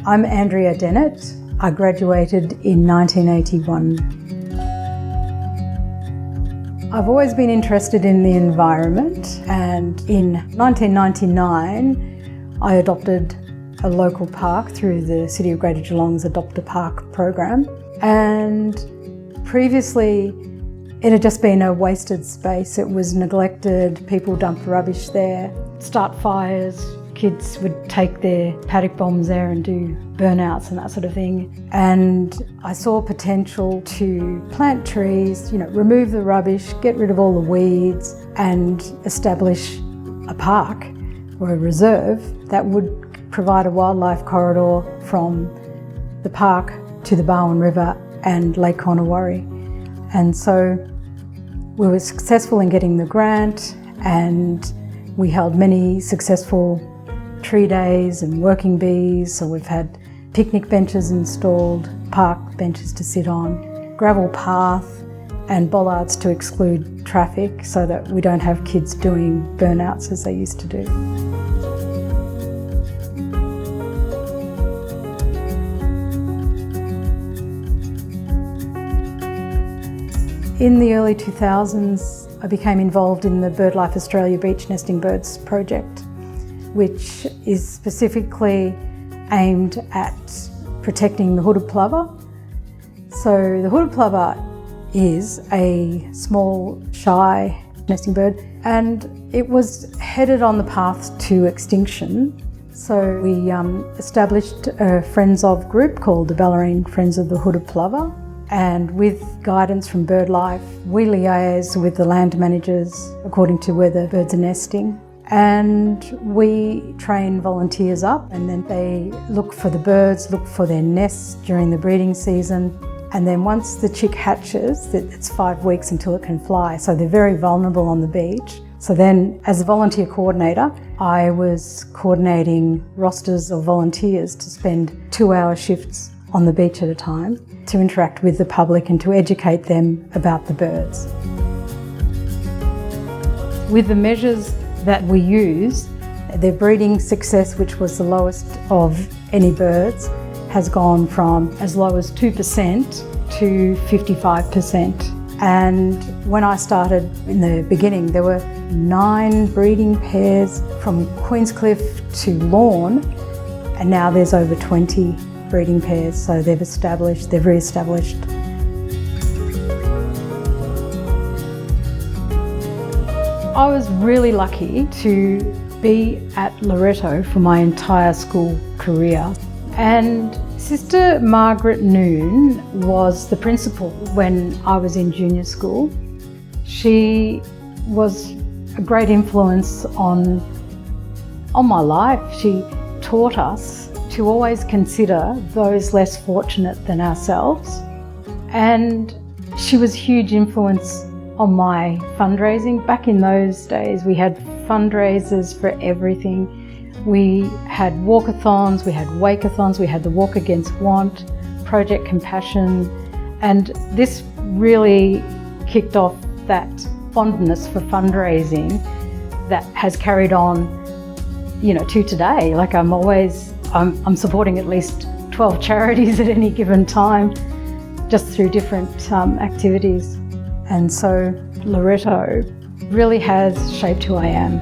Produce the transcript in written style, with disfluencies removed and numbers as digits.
I'm Andrea Dennett. I graduated in 1981. I've always been interested in the environment, and in 1999 I adopted a local park through the City of Greater Geelong's Adopt a Park program. And previously it had just been a wasted space. It was neglected, people dumped rubbish there, start fires, kids would take their paddock bombs there and do burnouts and that sort of thing. And I saw potential to plant trees, remove the rubbish, get rid of all the weeds and establish a park or a reserve that would provide a wildlife corridor from the park to the Barwon River and Lake Connewarre. And so we were successful in getting the grant, and we held many successful tree days and working bees. So we've had picnic benches installed, park benches to sit on, gravel path and bollards to exclude traffic so that we don't have kids doing burnouts as they used to do. In the early 2000s, I became involved in the BirdLife Australia Beach Nesting Birds project, which is specifically aimed at protecting the hooded plover. So the hooded plover is a small, shy nesting bird, and it was headed on the path to extinction. So we established a Friends of group called the Ballerine Friends of the Hooded Plover. And with guidance from BirdLife, we liaise with the land managers according to where the birds are nesting. And we train volunteers up, and then they look for the birds, look for their nests during the breeding season. And then once the chick hatches, it's 5 weeks until it can fly. So they're very vulnerable on the beach. So then as a volunteer coordinator, I was coordinating rosters of volunteers to spend 2-hour shifts on the beach at a time to interact with the public and to educate them about the birds. With the measures that we use, their breeding success, which was the lowest of any birds, has gone from as low as 2% to 55%. And when I started in the beginning, there were 9 breeding pairs from Queenscliff to Lorne, and now there's over 20 breeding pairs, so they've re-established. I was really lucky to be at Loreto for my entire school career, and Sister Margaret Noon was the principal when I was in junior school. She was a great influence on my life. She taught us to always consider those less fortunate than ourselves. And she was a huge influence on my fundraising. Back in those days, we had fundraisers for everything. We had walkathons, we had wake-a-thons, we had the Walk Against Want, Project Compassion, and this really kicked off that fondness for fundraising that has carried on, to today. Like I'm supporting at least 12 charities at any given time, just through different activities. And so Loreto really has shaped who I am.